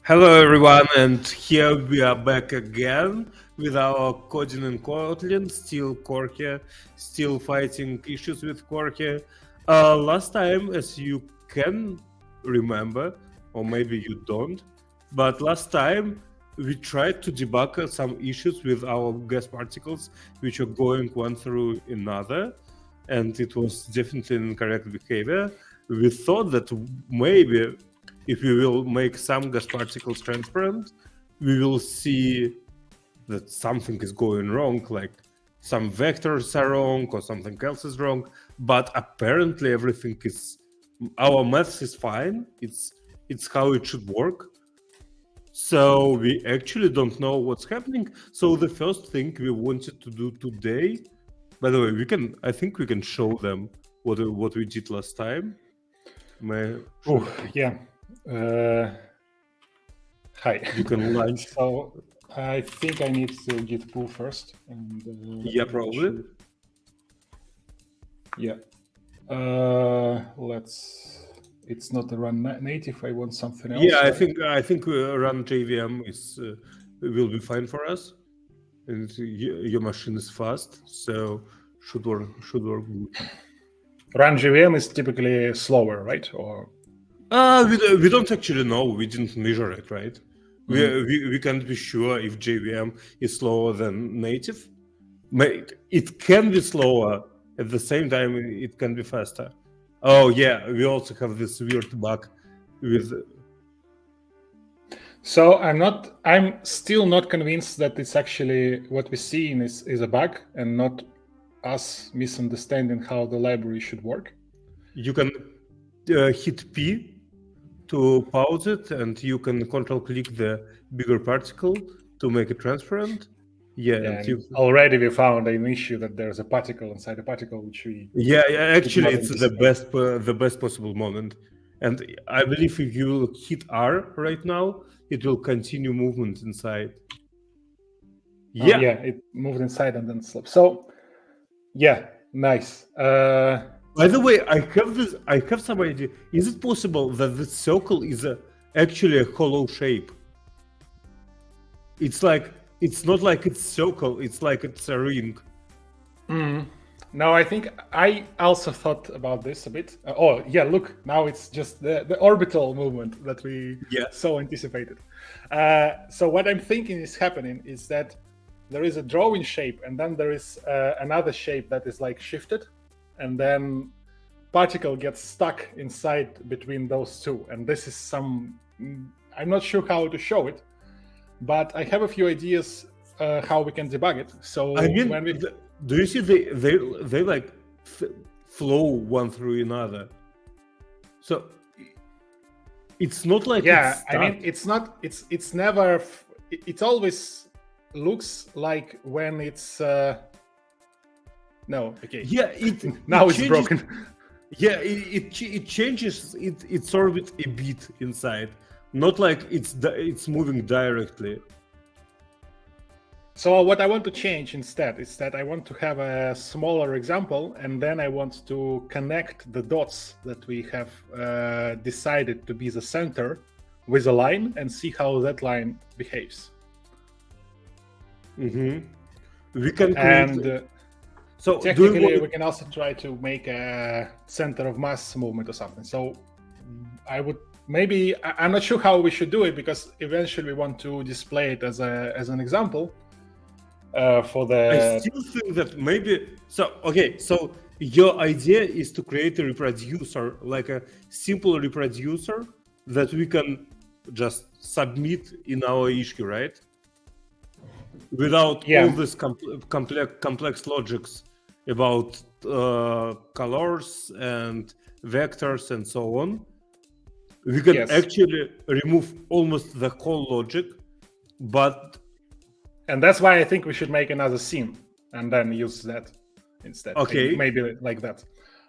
Hello everyone, and here we are back again with our Koding and Kotlin, still KorGE, still fighting issues with KorGE. Last time, as you can remember, or maybe you don't, but last time we tried to debug some issues with our gas particles, which are going one through another, and it was definitely incorrect behavior. We thought that maybe if we will make some gas particles transparent, we will see that something is going wrong, like some vectors are wrong or something else is wrong. But apparently everything is, our maths is fine. It's how it should work. So we actually don't know what's happening. So the first thing we wanted to do today, by the way, I think we can show them what we did last time. Yeah. Hi. You can launch. So I think I need to git pull first. And, yeah, probably. Yeah. It's not a run native. I want something else. Yeah, I think run JVM will be fine for us. And your machine is fast, so should work good. Run JVM is typically slower, right? Or we don't actually know. We didn't measure it, right? We can't be sure if JVM is slower than native. It can be slower. At the same time, it can be faster. Oh yeah, we also have this weird bug with. So I'm still not convinced that it's actually what we see is a bug and not us misunderstanding how the library should work. You can hit P to pause it, and you can control-click the bigger particle to make it transparent. Yeah, already we found an issue that there's a particle inside a particle, which we... Yeah, actually, it's the best possible moment. And I believe if you will hit R right now, it will continue movement inside. Yeah, it moved inside and then slipped. So, yeah, nice. By the way, I have some idea. Is it possible that this circle is actually a hollow shape? It's not like it's circle. It's like it's a ring. No, I think I also thought about this a bit. Oh, yeah, look, now it's just the orbital movement that we so anticipated. So what I'm thinking is happening is that there is a drawing shape, and then there is another shape that is like shifted, and then particle gets stuck inside between those two. And this is I'm not sure how to show it, but I have a few ideas how we can debug it. So I mean, do you see they like flow one through another? So it's not like I mean, it's not. It's never. It always looks like when it's. No, okay. Yeah, now it's broken. Yeah, it changes its orbit a bit inside, not like it's moving directly. So what I want to change instead is that I want to have a smaller example, and then I want to connect the dots that we have decided to be the center with a line and see how that line behaves. We can create... So technically, we can also try to make a center of mass movement or something. So I would maybe... I'm not sure how we should do it, because eventually we want to display it as an example. For the... I still think that maybe so your idea is to create a reproducer, like a simple reproducer that we can just submit in our issue, right? Without all this complex logics about colors and vectors and so on. We can actually remove almost the whole logic, but... And that's why I think we should make another scene and then use that instead. Okay. Maybe like that.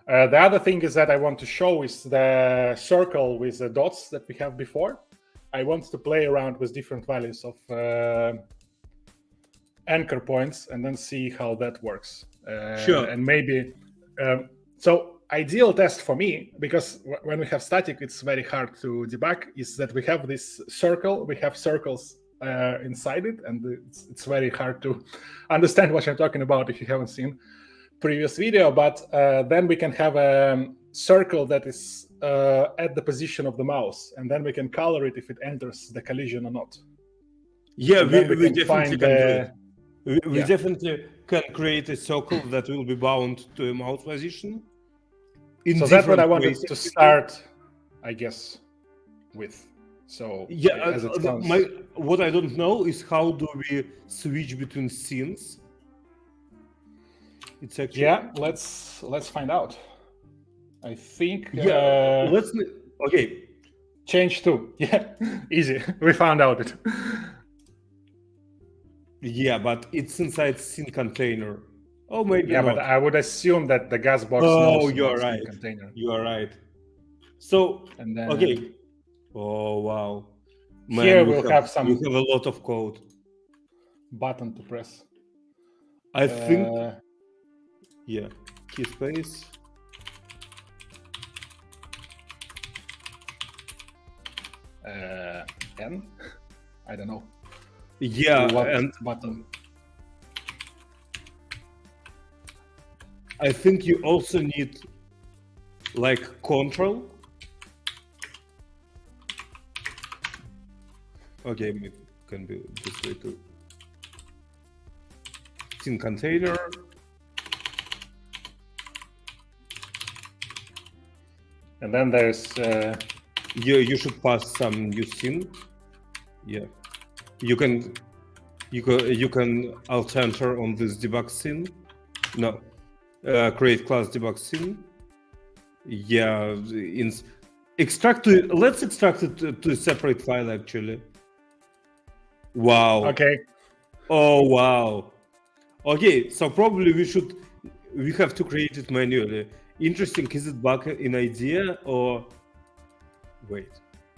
The other thing is that I want to show is the circle with the dots that we have before. I want to play around with different values of anchor points and then see how that works. Sure. And maybe... so ideal test for me, because when we have static, it's very hard to debug, is that we have this circle, we have circles inside it, and it's very hard to understand what I'm talking about if you haven't seen previous video. But then we can have a circle that is at the position of the mouse, and then we can color it if it enters the collision or not. Yeah, we definitely find can do it. We definitely can create a circle that will be bound to a mouse position. So that's what I wanted to start, I guess, with. So yeah, as it sounds... what I don't know is how do we switch between scenes. It's actually let's find out. I think okay. Change to easy. We found out it. Yeah, but it's inside scene container. Oh, maybe not. But I would assume that the gas box. Oh, you're right. Container. You are right. So and then, okay. Oh wow. Man, here we'll have some. You have a lot of code. Button to press. I think. Yeah. Key space. N. I don't know. Yeah, and button. I think you also need like control. Okay, it can be this way too. Scene container. And then there's you should pass some new scene. Yeah. You can alt enter on this debug scene. No. Create class debug scene. Yeah, let's extract it to a separate file actually. Wow. Okay. Oh wow. Okay, so probably we have to create it manually. Interesting, is it bug in idea or wait?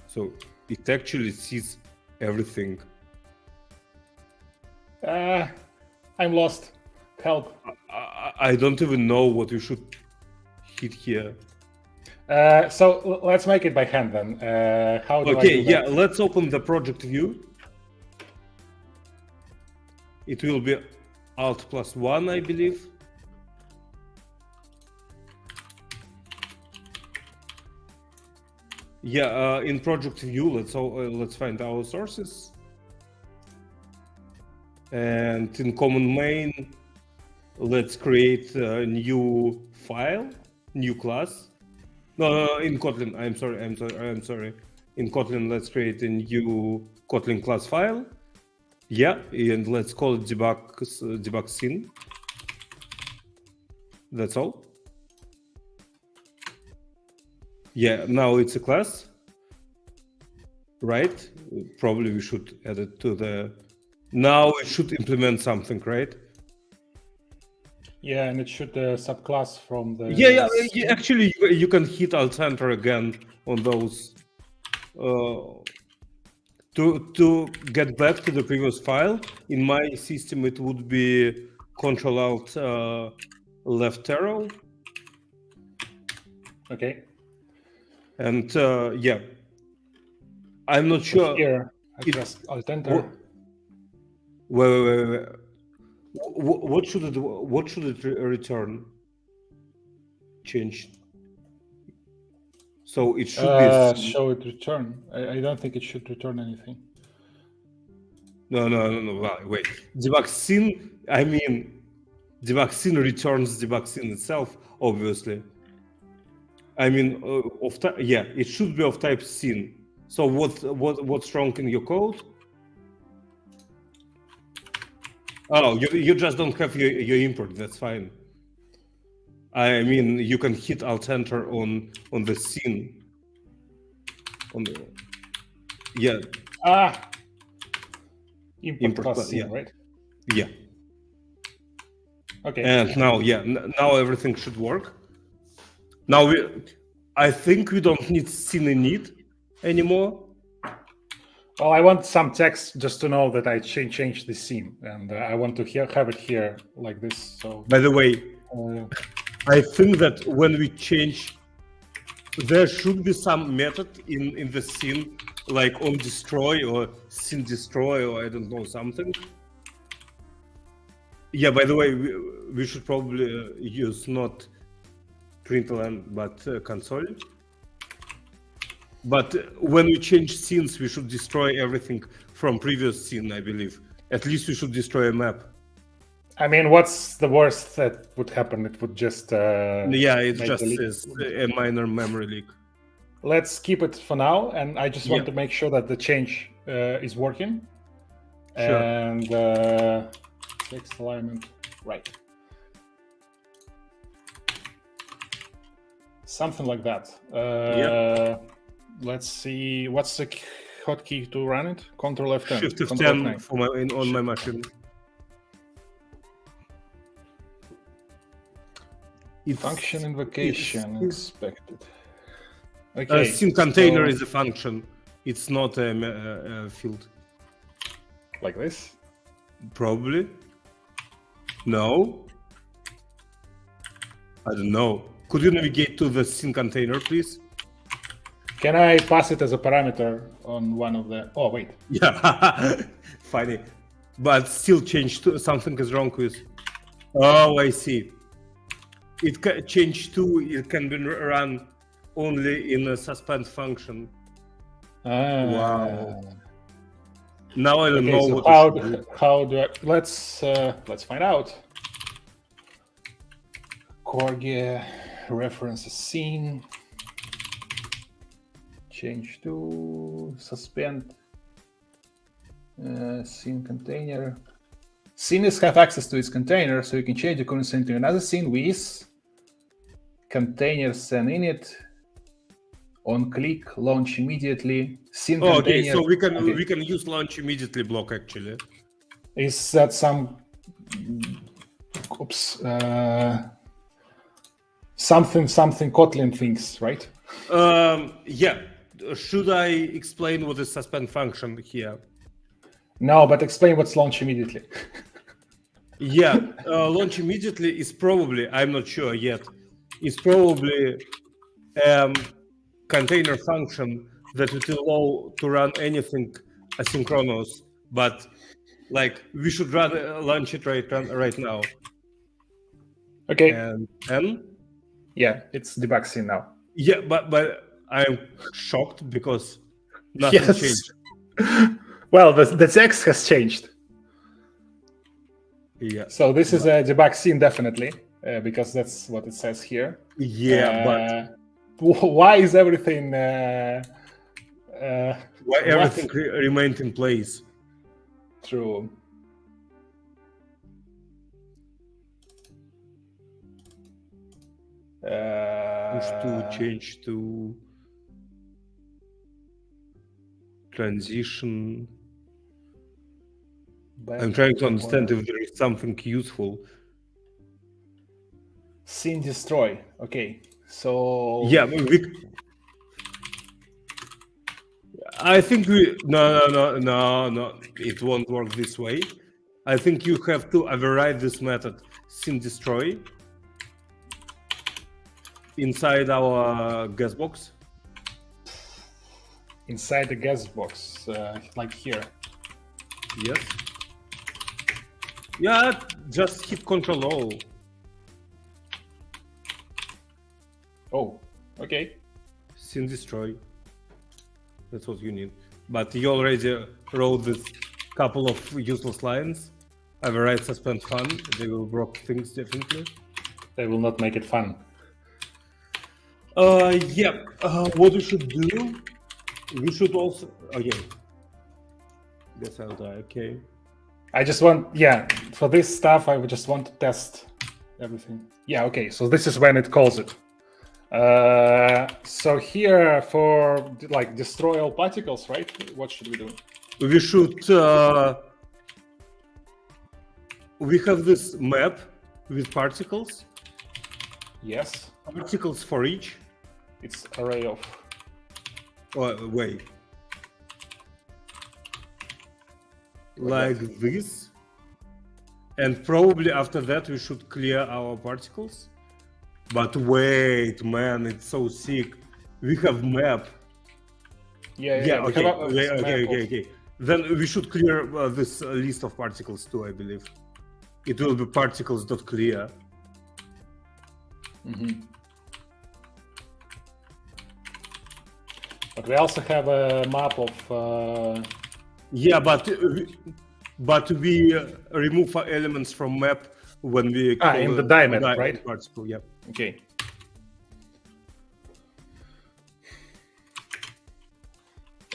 So it actually sees everything. I'm lost. Help. I don't even know what we should hit here. So let's make it by hand then. How do I do that? Let's open the project view. It will be Alt+1, I believe. Yeah, in project view, let's find our sources. And in common main, let's create a new file, new class. No, in Kotlin. I'm sorry. In Kotlin, let's create a new Kotlin class file. Yeah, and let's call it debug scene. That's all. Yeah, now it's a class, right? Probably we should add it to the. Now it should implement something, right? Yeah, and it should subclass from the. Yeah. Actually, you can hit Alt Enter again on those. To get back to the previous file, in my system it would be Control Alt left arrow. Okay. And yeah, I'm not sure. Here, I press Alt Enter. Wait. What should it return? Change. So it should be show it return. I don't think it should return anything. No. Wait. Debug scene. I mean, debug scene returns debug scene itself, obviously. I mean, it should be of type scene. So what's wrong in your code? Oh, you just don't have your import. That's fine. I mean, you can hit Alt Enter on the scene. Import class scene, right? Yeah. Okay. And now everything should work. Now I think we don't need scene init anymore. Well, I want some text just to know that I changed the scene, and I want to have it here like this. So. By the way, I think that when we change, there should be some method in the scene, like on destroy or scene destroy, or I don't know, something. Yeah, by the way, we should probably use not println but console. But when we change scenes, we should destroy everything from previous scene, I believe. At least we should destroy a map. I mean, what's the worst that would happen? It would just yeah, it just is a minor memory leak. Let's keep it for now, and I just want to make sure that the change is working. Sure. And text alignment, right? Something like that. Let's see. What's the hotkey to run it? Control F10. Shift F10 for on my machine. Function invocation expected. Okay. Scene container is a function. It's not a field. Like this? Probably. No. I don't know. Could you navigate to the scene container, please? Can I pass it as a parameter on one of the... Oh, wait. Yeah, funny. But still changed to... Something is wrong with... Oh, I see. It changed to... It can be run only in a suspend function. Wow. Now I don't know so what how do I... Let's find out. KorGE references scene. Change to suspend scene container. Scenes have access to its container, so you can change the current scene to another scene with containers and init. On click, launch immediately. Scene container. Okay, so we can use launch immediately block actually. Is that some something Kotlin thinks, right? Yeah. Should I explain what is suspend function here? No, but explain what's launch immediately. Yeah, launch immediately is probably, I'm not sure yet, is probably container function that would allow to run anything asynchronous, but like we should rather launch it right now. Okay. And yeah, it's debug scene now. Yeah, but I'm shocked because nothing changed. Well, the text has changed. Yeah. So this is a debug scene definitely, because that's what it says here. Yeah, but why is everything? Why everything remained in place? True. Push to change to transition. I'm trying to understand if there is something useful. Scene destroy. Okay, so yeah, I think no. It won't work this way. I think you have to override this method scene destroy inside our guest box. Inside the guest box, like here. Yes. Yeah, just hit Control O. Oh, okay. Scene destroy. That's what you need. But you already wrote this couple of useless lines. Override suspend fun. They will broke things definitely. They will not make it fun. Yeah. What we should do? We should also. Okay. Guess I'll die. Okay. I just want, for this stuff, I would just want to test everything. Yeah, okay. So this is when it calls it. So here for like destroy all particles, right? What should we do? We should. We have this map with particles. Yes. Particles for each. It's array of. Oh, wait. Like this. And probably after that we should clear our particles. But wait, man, it's so sick. We have map. Yeah. Okay. Okay. Then we should clear this list of particles too, I believe. It will be particles.clear. But we also have a map of. Yeah, but we remove elements from map when we call in the diamond, right? Particle, yeah. Okay.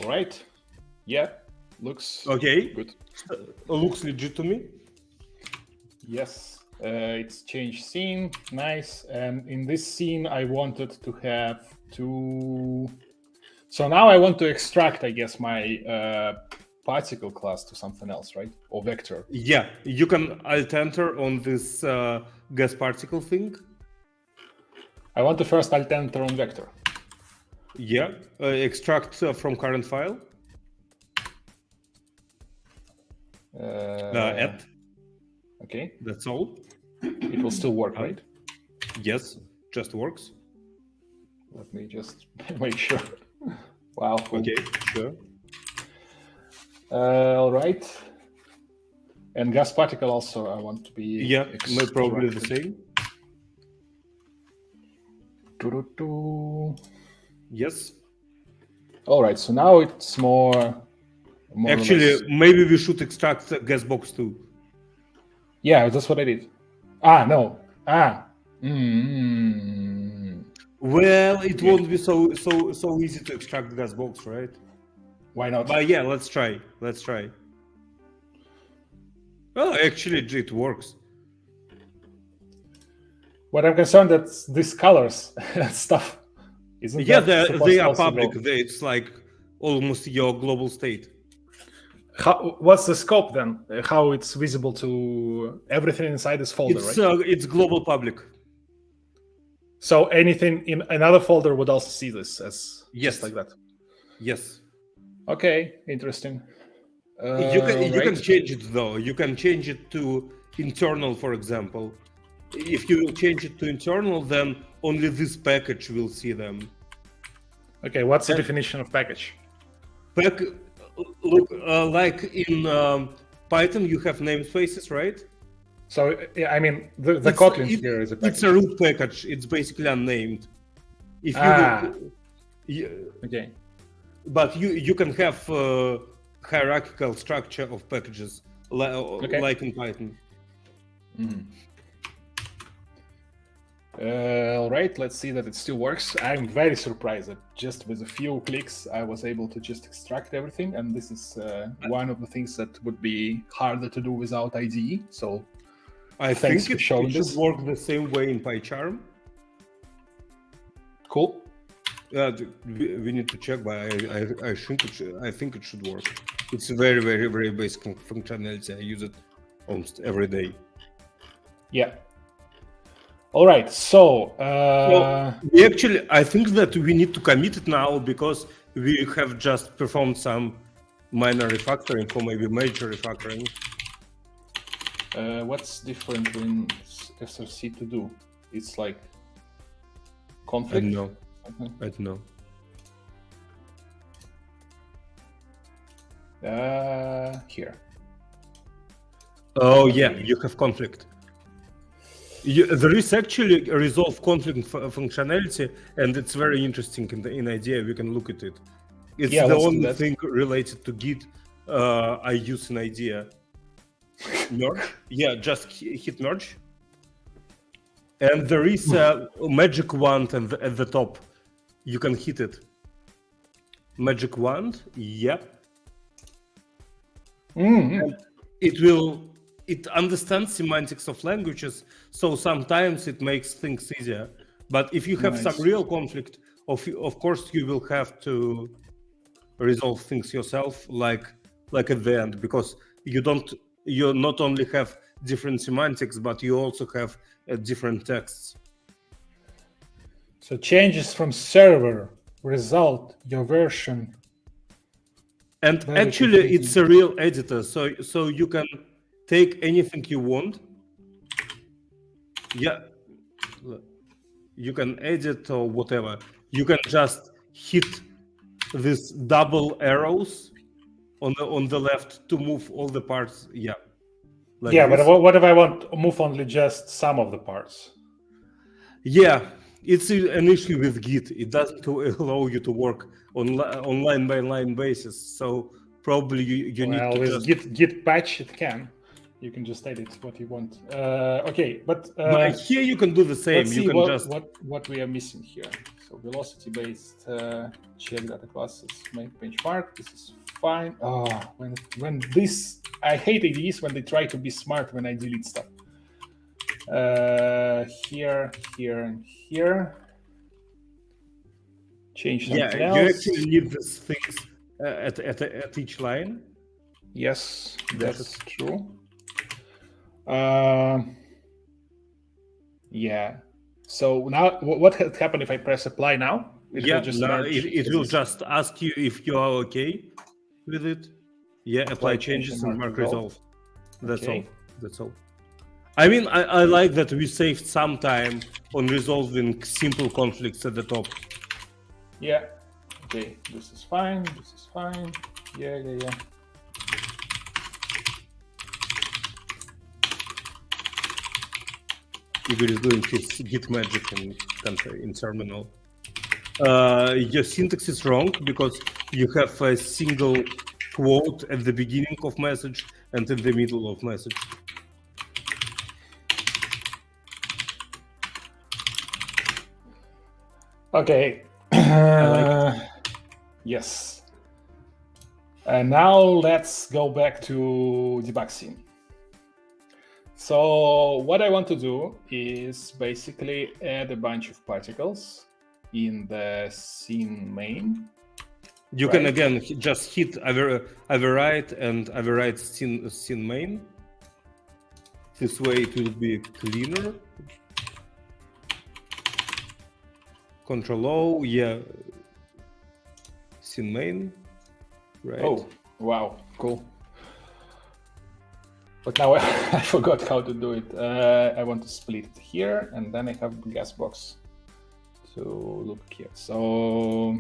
All right. Yeah. Looks okay. Good. Looks legit to me. Yes. It's changed scene. Nice. And in this scene, I wanted to have two. So now I want to extract, I guess, my particle class to something else, right? Or vector. Yeah, you can alt-enter on this gas particle thing. I want to first alt-enter on vector. Yeah, extract from current file. Add. Okay. That's all. It will still work, right? Yes, just works. Let me just make sure. Wow. Cool. Okay, sure. All right. And gas particle also I want to be. Yeah, probably the same. Yes. All right. So now it's more actually, maybe we should extract the gas box too. Yeah, that's what I did. No. Well, it won't be so easy to extract the gas box, right? Why not? But yeah, let's try. Well, actually, it works. What I'm concerned that these colors stuff isn't. Yeah, they are public. It's like almost your global state. What's the scope then? How it's visible to everything inside this folder, right? It's global public. So anything in another folder would also see this as just like that. Yes. Okay, interesting. You can change it though. You can change it to internal, for example. If you will change it to internal, then only this package will see them. Okay, what's the definition of package? Look, like in Python, you have namespaces, right? So, I mean, the Kotlin here is a package. It's a root package. It's basically unnamed. If you okay. But you can have hierarchical structure of packages, like in Python. All right, let's see that it still works. I'm very surprised that just with a few clicks, I was able to just extract everything. And this is one of the things that would be harder to do without IDE. So I think it should work the same way in PyCharm. Cool. We need to check, but I think it should work. It's a very, very, very basic functionality. I use it almost every day. Yeah. All right. So we actually, I think that we need to commit it now because we have just performed some minor refactoring or maybe major refactoring. What's different in SRC to do? It's like conflict. I don't know. Here. Oh yeah, you have conflict. There is actually a resolve conflict functionality, and it's very interesting in IDEA. We can look at it. It's the only thing related to Git I use in IDEA. Merge? Yeah, just hit merge. And there is a magic wand at the top. You can hit it. Magic wand, yep. And it understands semantics of languages, so sometimes it makes things easier. But if you have some real conflict, of course you will have to resolve things yourself, like at the end, because you not only have different semantics, but you also have different texts. So changes from server, result, your version. And actually, it's a real editor, so you can take anything you want. Yeah. you can edit or whatever. You can just hit these double arrows on the left to move all the parts. Yeah, like yeah, this. but what if I want to move only just some of the parts? Yeah, it's an issue with Git. It doesn't allow you to work on line by line basis. So probably you need to with just git patch it can. You can just edit what you want. Okay, but here you can do the same. let's see you can just what we are missing here. So velocity based check data classes, make benchmark. This is fine. Oh, when this, I hate IDEs when they try to be smart when I delete stuff. Here, and here. Change something else. You actually need these things at each line. Yes, that's true. Yeah. So now, what has happened if I press apply now? It will just ask you if you are okay with it. Yeah, apply changes and mark resolve. That's all. That's all. I mean, I like that we saved some time on resolving simple conflicts at the top. Yeah. Okay. This is fine. This is fine. Yeah. Igor is doing his Git magic in terminal. Your syntax is wrong because you have a single quote at the beginning of message and in the middle of message. Okay. Yes. And now let's go back to debug scene. So what I want to do is basically add a bunch of particles in the scene main. You can again just hit override and override scene main. This way it will be cleaner. Control O, yeah. Scene main, right? Oh, wow, cool. But now I forgot how to do it. I want to split it here, and then I have gas box to look here. So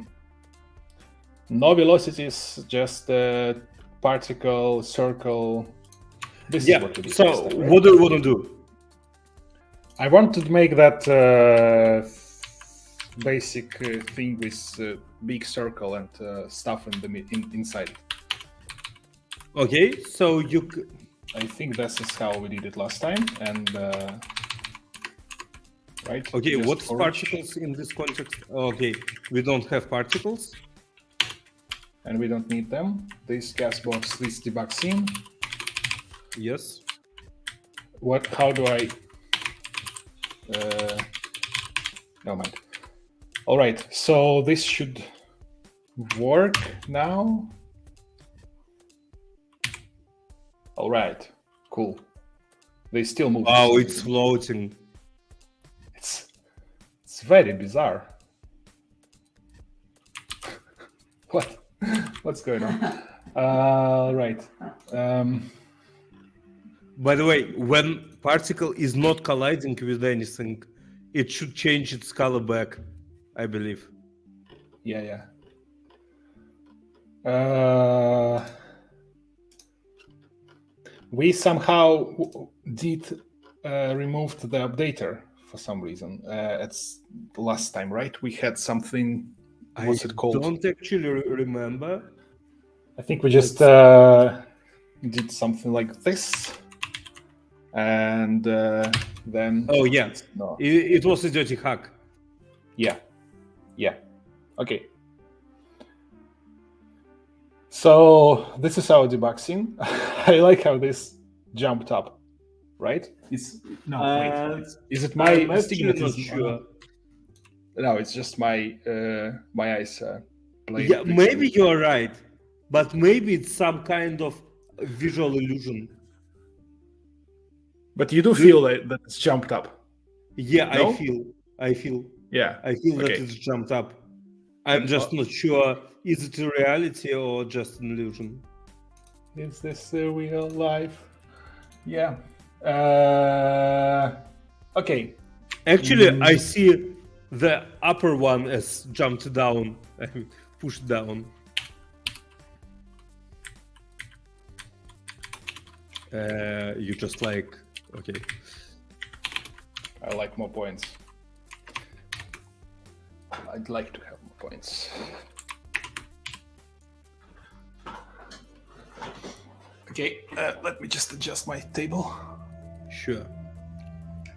no velocities, just a particle, circle. This is what we did. So time, right? What do you want to do? I want to make that basic thing with big circle and stuff inside it. Okay, so I think this is how we did it last time, and right. Okay, what's particles in this context? Okay, we don't have particles, and we don't need them. This gas box, this debug scene. Yes. What? How do I? No mind. All right. So this should work now. All right. Cool. They still move. Oh, it's floating. It's very bizarre. What's going on? Right. By the way, when particle is not colliding with anything, it should change its color back, I believe. Yeah. We somehow did removed the updater for some reason. It's last time, right? We had something. What's it called? I don't actually remember. I think we just did something like this. And then... Oh, yeah. No. It was a dirty hack. Yeah. Okay. So this is our debug scene. I like how this jumped up, right? Is it my astigmatism? Sure. No, it's just my my eyes playing. Yeah, maybe you're right, but maybe it's some kind of visual illusion. But you do feel that it's jumped up. Yeah, no? I feel. Yeah, I feel that it's jumped up. I'm just not sure. Is it a reality or just an illusion? Is this real life? Yeah. Okay. Actually, I see the upper one has jumped down, pushed down. You just like, okay. I like more points. I'd like to have more points. Okay, let me just adjust my table. Sure.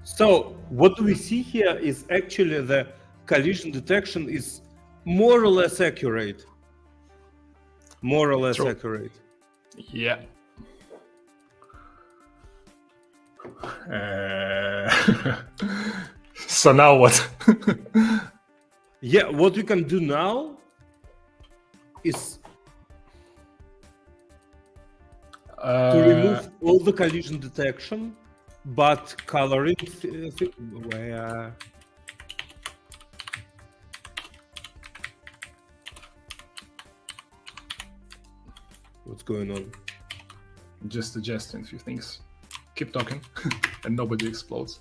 So what we see here is actually the collision detection is more or less accurate. More or less True. accurate. Yeah. So now what? Yeah, what we can do now is to remove all the collision detection, but coloring where what's going on? Just adjusting a few things. Keep talking, and nobody explodes.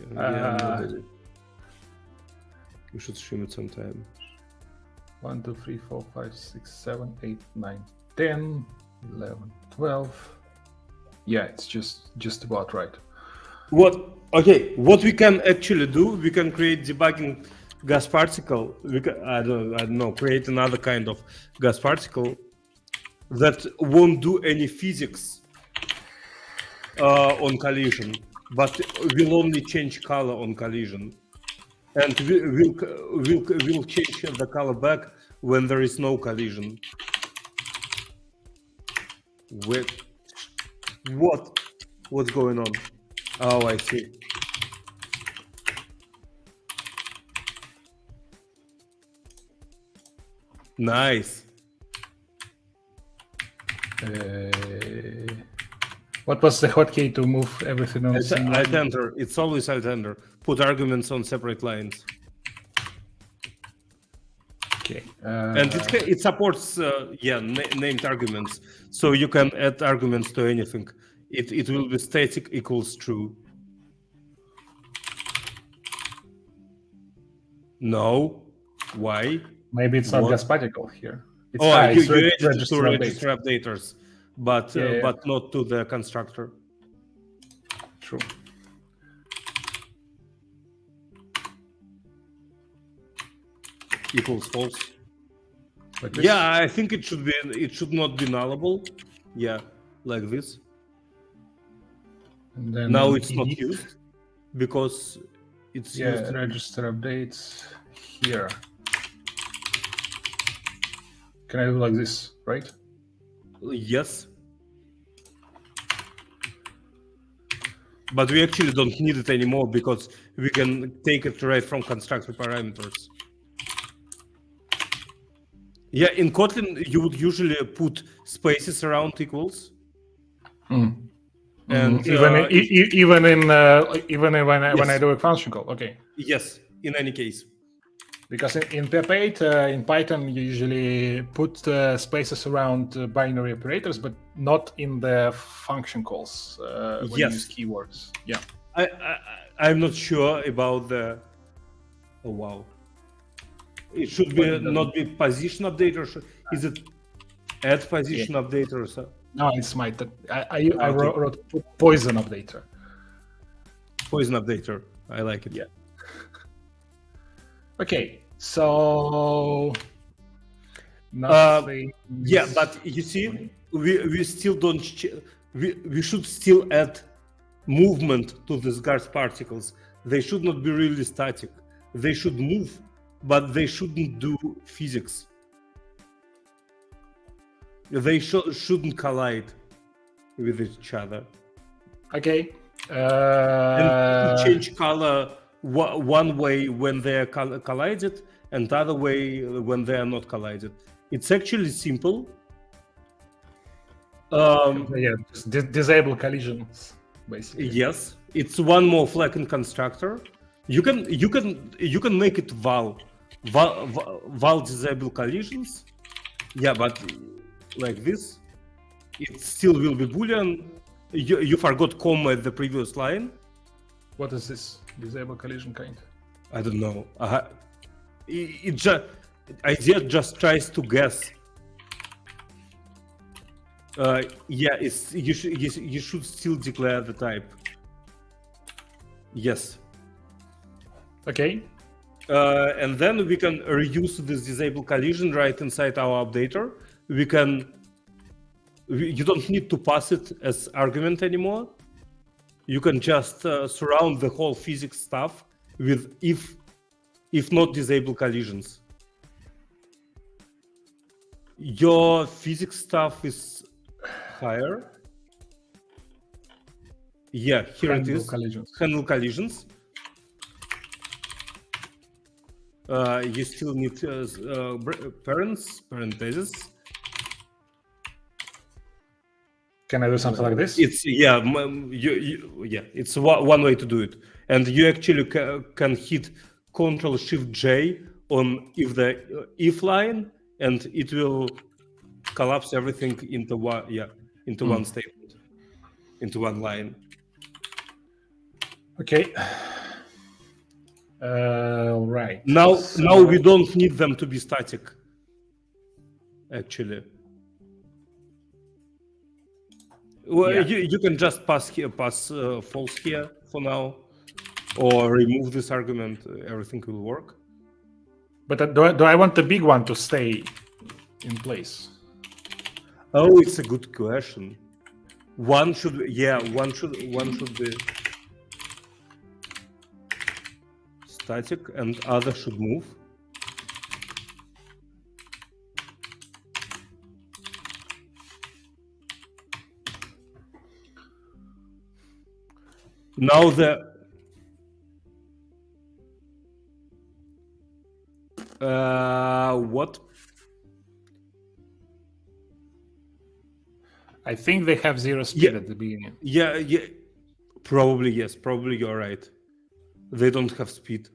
Nobody. We should stream it sometime. 1, 2, 3, 4, 5, 6, 7, 8, 9, 10, 11, 12. Yeah, it's just about right. What we can actually do, we can create debugging gas particle. We can, I don't know, create another kind of gas particle that won't do any physics on collision, but will only change color on collision, and we'll change the color back when there is no collision. Wait, what's going on? Oh, I see. Nice. What was the hotkey to move everything on the same line? Alt enter. It's always alt enter. Put arguments on separate lines. Okay. And it supports named arguments, so you can add arguments to anything. It will be static equals true. No. Why? Maybe it's not gas particle here. It's you added it to register register updaters, but not to the constructor. True. Equals false. Like this? Yeah, I think it should not be nullable. Yeah, like this. And then now it's not used because it's used. Register updates here. Can I do like this, right? Yes. But we actually don't need it anymore because we can take it right from constructor parameters. Yeah, in Kotlin, you would usually put spaces around equals. And even when I do a function call, okay. Yes, in any case. Because in PEP8, in Python, you usually put spaces around binary operators, but not in the function calls when you use keywords. Yeah. I'm not sure about the. Oh wow. It should be not be position updater. Is it add position updater? So? No, it's my. I wrote poison updater. Poison updater. I like it. Yeah. Okay, so nothing. Yeah, but you see, we still don't. We should still add movement to these gas particles. They should not be really static. They should move, but they shouldn't do physics. They shouldn't collide with each other. Okay. And change color one way when they are collided, and the other way when they are not collided. It's actually simple. Just disable collisions, basically. Yes, it's one more flag in constructor. You can make it val disable collisions. Yeah, but like this, it still will be Boolean. You forgot comma at the previous line. What is this? Disable collision kind? I don't know. Idea just tries to guess. Yeah, you should still declare the type. Yes. Okay. And then we can reuse this disable collision right inside our updater. You don't need to pass it as argument anymore. You can just surround the whole physics stuff with if not disable collisions. Your physics stuff is higher. Yeah, here it is. Handle collisions. You still need parentheses. Can I do something like this? It's it's one way to do it, and you actually can hit Ctrl-Shift-J on if line, and it will collapse everything into one one statement, into one line. Okay. Right. Now we don't need them to be static. Actually, well, you can just pass false here for now, or remove this argument. Everything will work. But do I want the big one to stay in place? Oh, it's a good question. One should be static, and other should move. Now what? I think they have 0 speed at the beginning. Yeah, probably yes. Probably you're right. They don't have speed.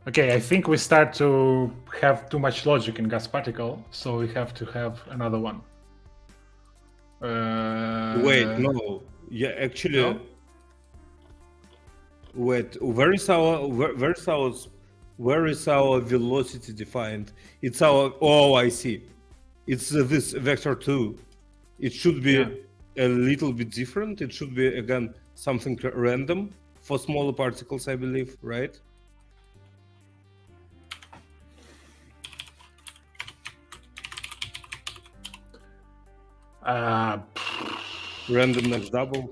Okay, I think we start to have too much logic in gas particle, so we have to have another one. Wait, no. Yeah, actually. No? Wait, where is our velocity defined? It's our. Oh, I see. It's this vector 2. It should be a little bit different. It should be again something random for smaller particles, I believe, right? Random next double.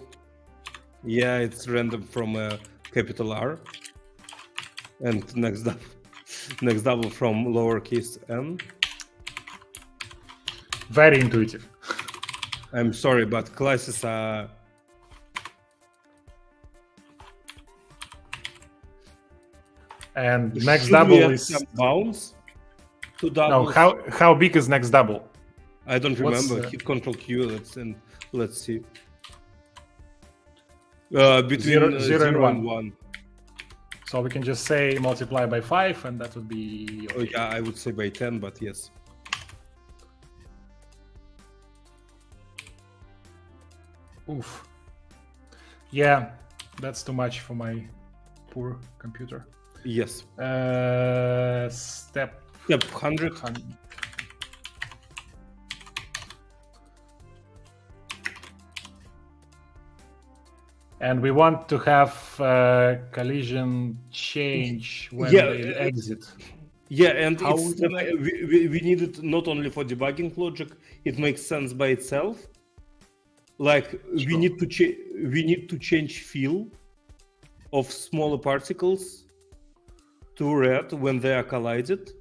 Yeah, it's random from a capital R, and next double from lowercase n. Very intuitive. I'm sorry, but classes are. And next double is some bounds to doubles. No, how big is next double? I don't remember. Hit Ctrl Q. Let's see. Between 0 and 1. So we can just say multiply by 5, and that would be. Okay. Oh yeah, I would say by 10, but yes. Oof. Yeah, that's too much for my poor computer. Yes. Step 100. And we want to have collision change when they exit. Yeah, and we need it not only for debugging logic. It makes sense by itself. Like we need to change fill of smaller particles to red when they are collided,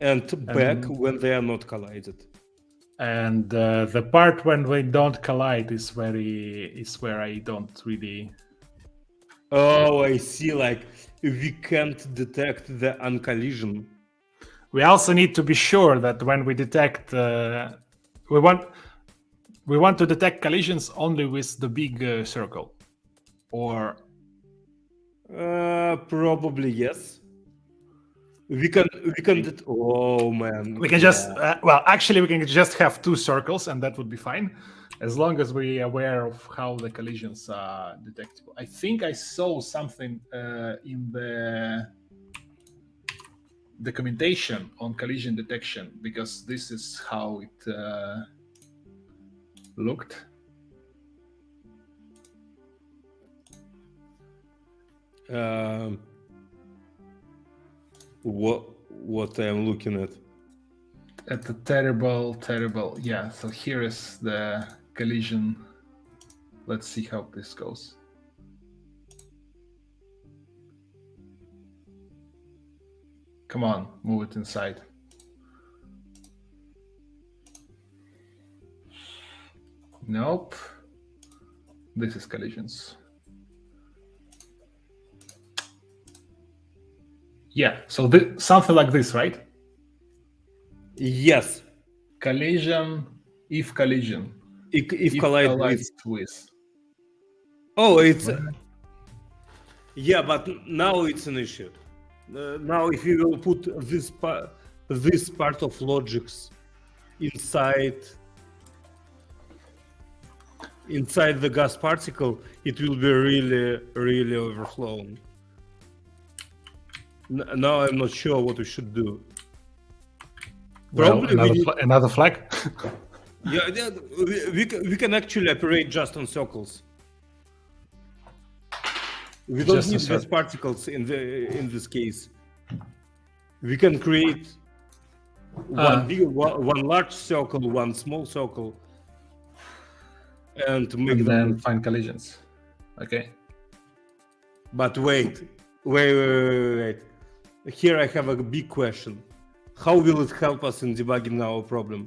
and back when they are not collided. And the part when they don't collide is where I don't really. Oh, I see. Like we can't detect the uncollision. We also need to be sure that when we detect, we want to detect collisions only with the big circle, or. Probably yes. We can. Oh man. We can just. Well, actually, we can just have 2 circles, and that would be fine. as long as we're aware of how the collisions are detectable. I think I saw something in the documentation on collision detection, because this is how it looked. What I'm looking at? At the terrible. Yeah. So here is the collision. Let's see how this goes. Come on, move it inside. Nope. This is collisions. Yeah, so something like this, right? Yes. Collision, if collision. If collide with. Oh, it's... Yeah, but now it's an issue. Now if you will put this part of logics inside the gas particle, it will be really overflowing. Now I'm not sure what we should do. Well, another flag. Yeah, we can actually operate just on circles. We don't need gas particles in this case. We can create one large circle, one small circle, and make them. Then find collisions. Okay. But wait. Here I have a big question. How will it help us in debugging our problem?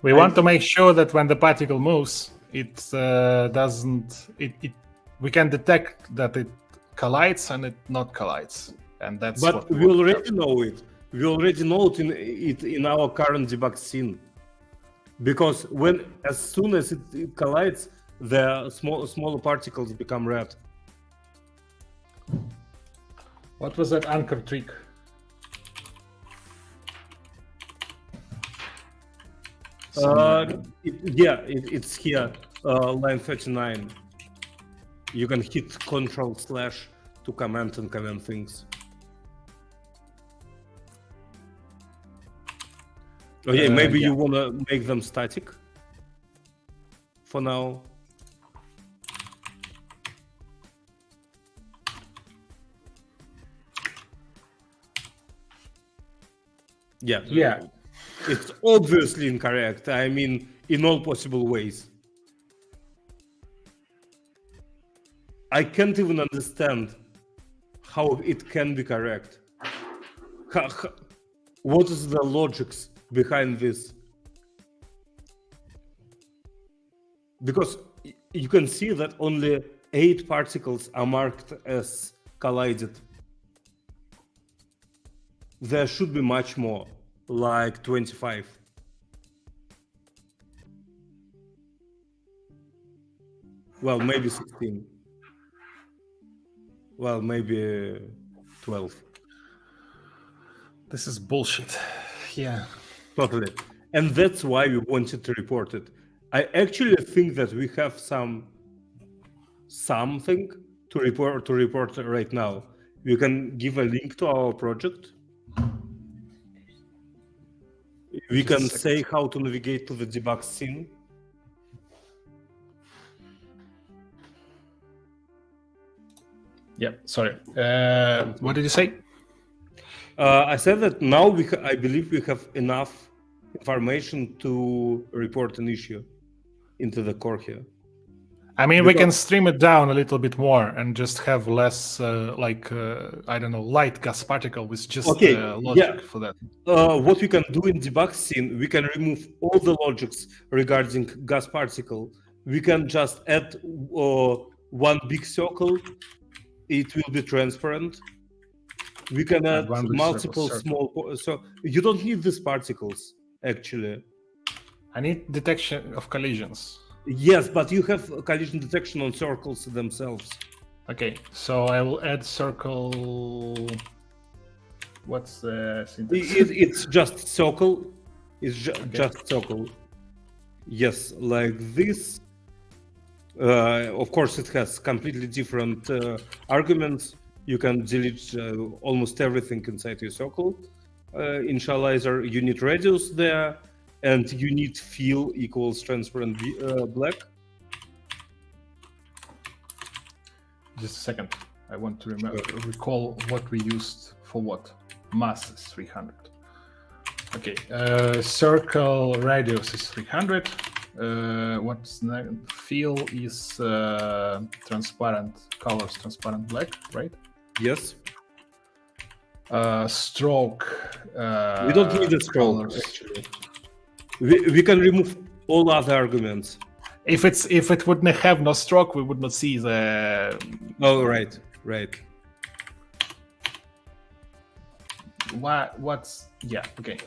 We want to make sure that when the particle moves, it doesn't. We can detect that it collides and it not collides, and that's. But we already know it. We already know it in our current debug scene, because as soon as it collides, the smaller particles become red. What was that anchor trick? It's here, line 39. You can hit Ctrl/ to comment things. Okay, maybe you wanna make them static for now. Yeah. It's obviously incorrect. I mean, in all possible ways. I can't even understand how it can be correct. What is the logics behind this? Because you can see that only 8 particles are marked as collided. There should be much more, like 25. Well, maybe 16. Well, maybe 12. This is bullshit. Yeah. Totally. And that's why we wanted to report it. I actually think that we have something to report right now. We can give a link to our project. We can say how to navigate to the debug scene. Yeah, sorry. What did you say? I said that now I believe we have enough information to report an issue into the KorGE. I mean, we can stream it down a little bit more and just have less, I don't know, light gas particle with just logic for that. What we can do in debug scene, we can remove all the logics regarding gas particle. We can just add one big circle. It will be transparent. We can add multiple small. So you don't need these particles, actually. I need detection of collisions. Yes, but you have collision detection on circles themselves. Okay, so I will add circle. What's the syntax? It's just circle It's just circle. Yes, like this. Of course, it has completely different arguments. You can delete almost everything inside your circle initializer. You need radius there, and you need fill equals transparent black. Just a second. I want to recall what we used for what. Mass is 300. Okay, circle radius is 300. What's next? Fill is transparent colors, transparent black, right? Yes. Stroke. We don't need a stroke. Colors. Actually, we can remove all other arguments. If it wouldn't have no stroke, we would not see the. Oh, right. What's okay.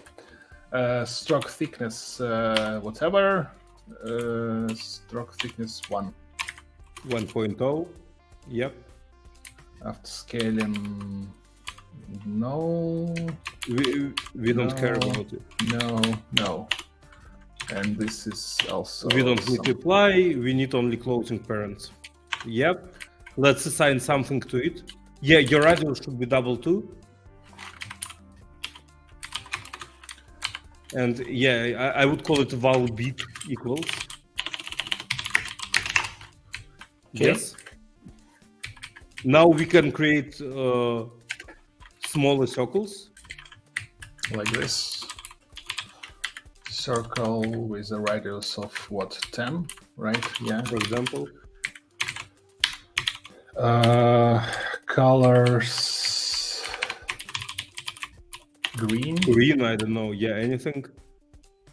Stroke thickness, whatever. Stroke thickness 1.0. Yep. After scaling, no. We don't care about it. No. And this is also. We don't multiply. We need only closing parents. Yep. Let's assign something to it. Yeah, your radius should be double 2. And yeah, I would call it val bit equals. Okay. Yes. Now we can create smaller circles. Like this. Circle with a radius of what, 10, right? Yeah. For example. Colors. Green, I don't know. Yeah, anything.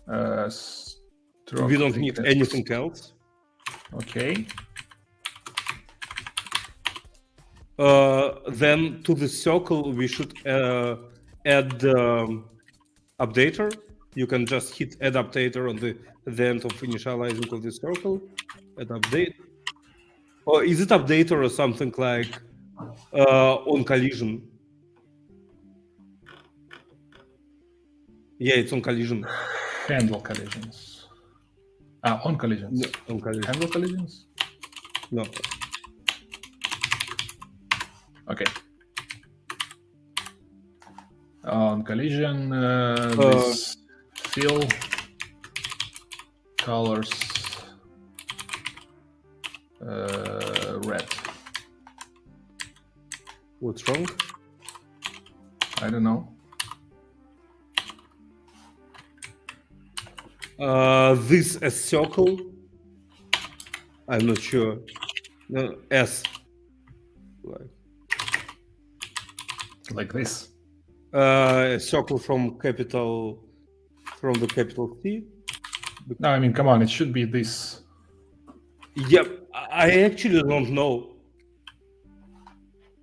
Stroke We don't need thickness. anything else. Okay. Then to the circle we should add updater. You can just hit add updater on the end of initializing of the circle. Add update. Or is it updater or something like on collision? Yeah, it's on collision. Handle collisions. On collisions. No, on collision. Handle collisions? No. Okay. On collision, this fill colors red. What's wrong? I don't know. This a circle? I'm not sure. No, S. Like this. A circle from the capital C. No, I mean, come on, it should be this. Yep, I actually don't know.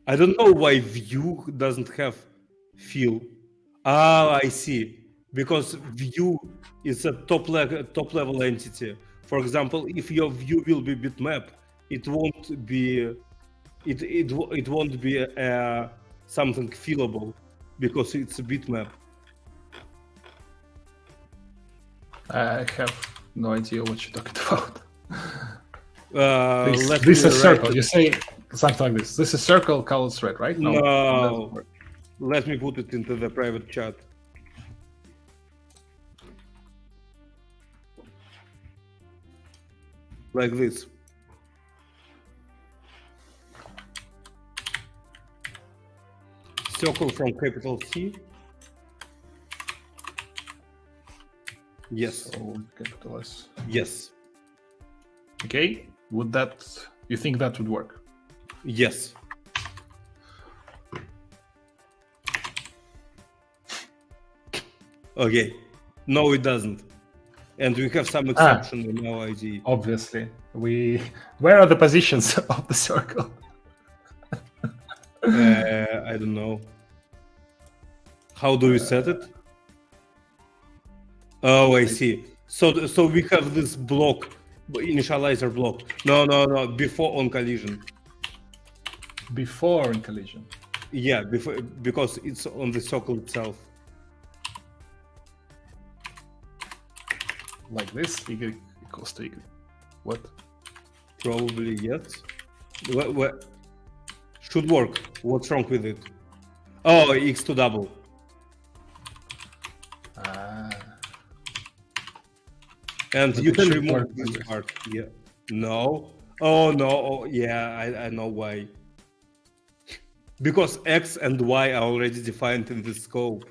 I don't know why view doesn't have fill. Ah, I see. Because view is a top level entity. For example, if your view will be bitmap, it won't be something fillable because it's a bitmap. I have no idea what you're talking about. This is a circle. You say something like this. This is circle, colors red, right? No. Let me put it into the private chat. Like this. Circle from capital C. Yes. So capital S. Yes. Okay. You think that would work? Yes. Okay. No, it doesn't. And we have some exception in our IDE. Obviously. Where are the positions of the circle? I don't know. How do we set it? Oh, I see. So we have this block, initializer block. No. Before on collision. Before in collision. Yeah, because it's on the circle itself. like this, y equals to y. What? Probably yes. What? Should work. What's wrong with it? Oh, x to double. And But you it can should remove work this like this. part. Yeah. No. Oh no. Oh, yeah, I know why. Because x and y are already defined in the scope.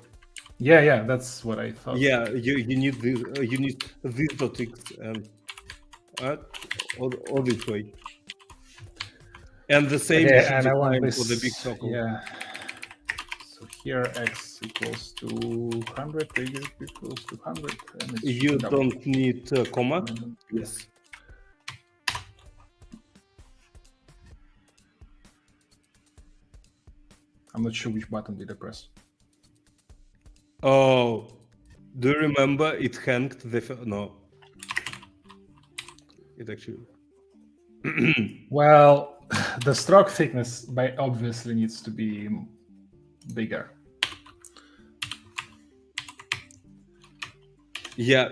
Yeah, that's what I thought. Yeah, you need this. You need this dot x and or this way. And the same Okay, should and I want define this. for the big circle. Yeah. So here x equals to 100, y equals to 100, and it You should double. don't need a comma. Yes. I'm not sure which button did I press. Oh, do you remember it hanged the no? It actually. Well, the stroke thickness by obviously needs to be bigger. Yeah,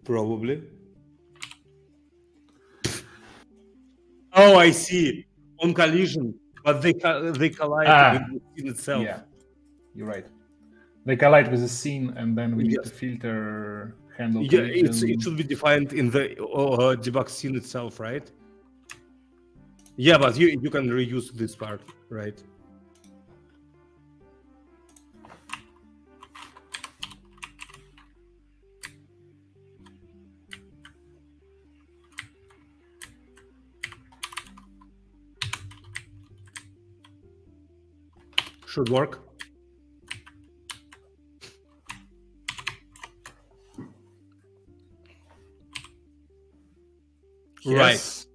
probably. Oh, I see. On collision, but they collide with the scene itself. Yeah, you're right. They collide with the scene, and then we need to filter handle collision. It should be defined in the debug scene itself, right? Yeah, but you can reuse this part, right? Should work. Yes.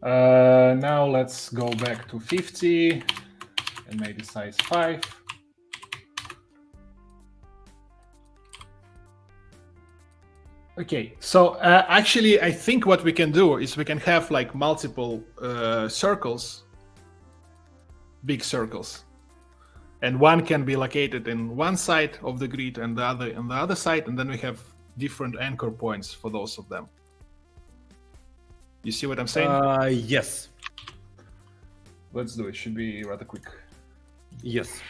Now let's go back to 50 and maybe size 5. Okay, so actually I think what we can do is we can have like multiple circles, big circles, and one can be located in one side of the grid and the other on the other side, and then we have different anchor points for those of them. You see what I'm saying? Yes. Let's do it. Should be rather quick. Yes.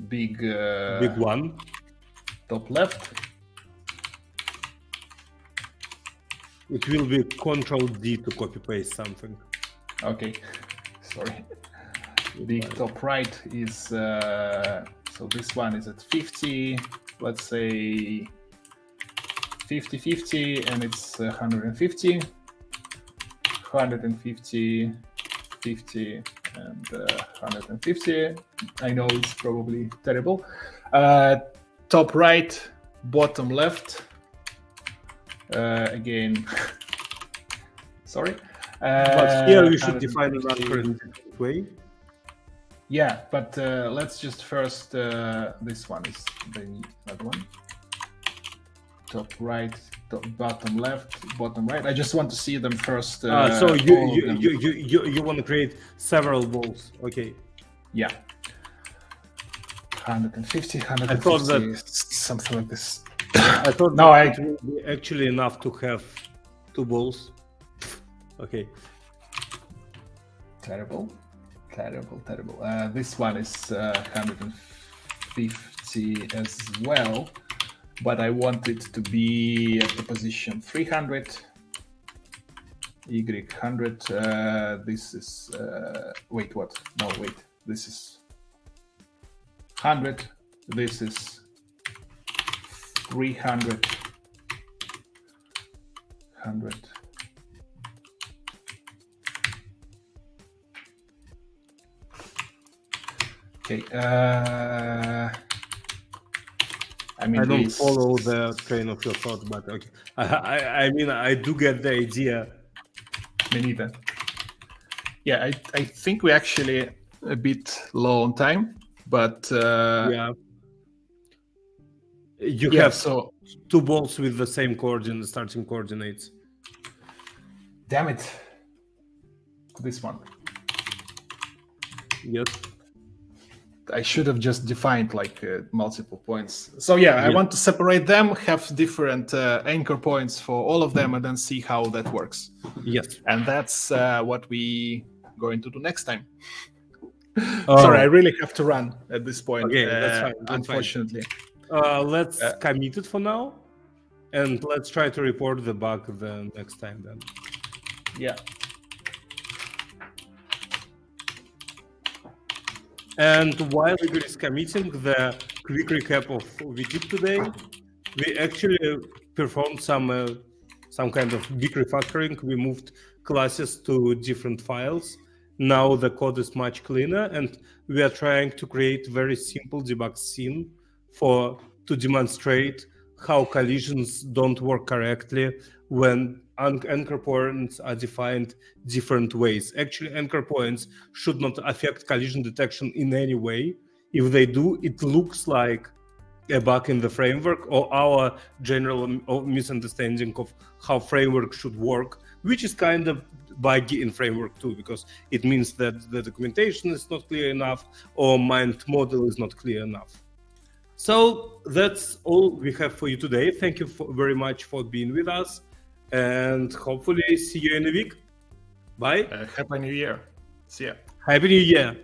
Big one. Top left. It will be Control D to copy paste something. Okay. Sorry. Big top right is so this one is at 50. Let's say 50-50, and it's 150. 150, 50, and 150. I know it's probably terrible. Top right, bottom left. Again, sorry. But here we should define an anchor in a different way. Yeah, but let's just first. This one is that one. Top right, bottom left, bottom right. I just want to see them first. So you want to create several balls, okay? Yeah. 150, 150. I thought that something like this. I thought no, it would be actually enough to have 2 balls. Okay. Terrible. This one is 150 as well. But I want it to be at the position 300, Y 100. This is wait, what? No, wait. This is 100. This is 300. 100. Okay. I don't follow the train of your thought, but okay. I mean, I do get the idea. Me neither. Yeah, I think we're actually a bit low on time, but yeah. You have 2 balls with the same starting coordinates. Damn it. This one. Yes. I should have just defined like multiple points. So yeah, I want to separate them, have different anchor points for all of them, and then see how that works. Yes. And that's what we going to do next time. Sorry, I really have to run at this point. Okay, that's fine. Unfortunately. Let's commit it for now, and let's try to report the bug the next time then. Yeah. And while Igor is committing, the quick recap of what we did today, we actually performed some kind of big refactoring. We moved classes to different files. Now the code is much cleaner, and we are trying to create very simple debug scene to demonstrate how collisions don't work correctly when anchor points are defined different ways. Actually, anchor points should not affect collision detection in any way. If they do, it looks like a bug in the framework or our general misunderstanding of how framework should work, which is kind of buggy in framework too, because it means that the documentation is not clear enough or mind model is not clear enough. So that's all we have for you today. Thank you very much for being with us, and hopefully see you in a week. Bye. Happy New Year. See ya. Happy New Year.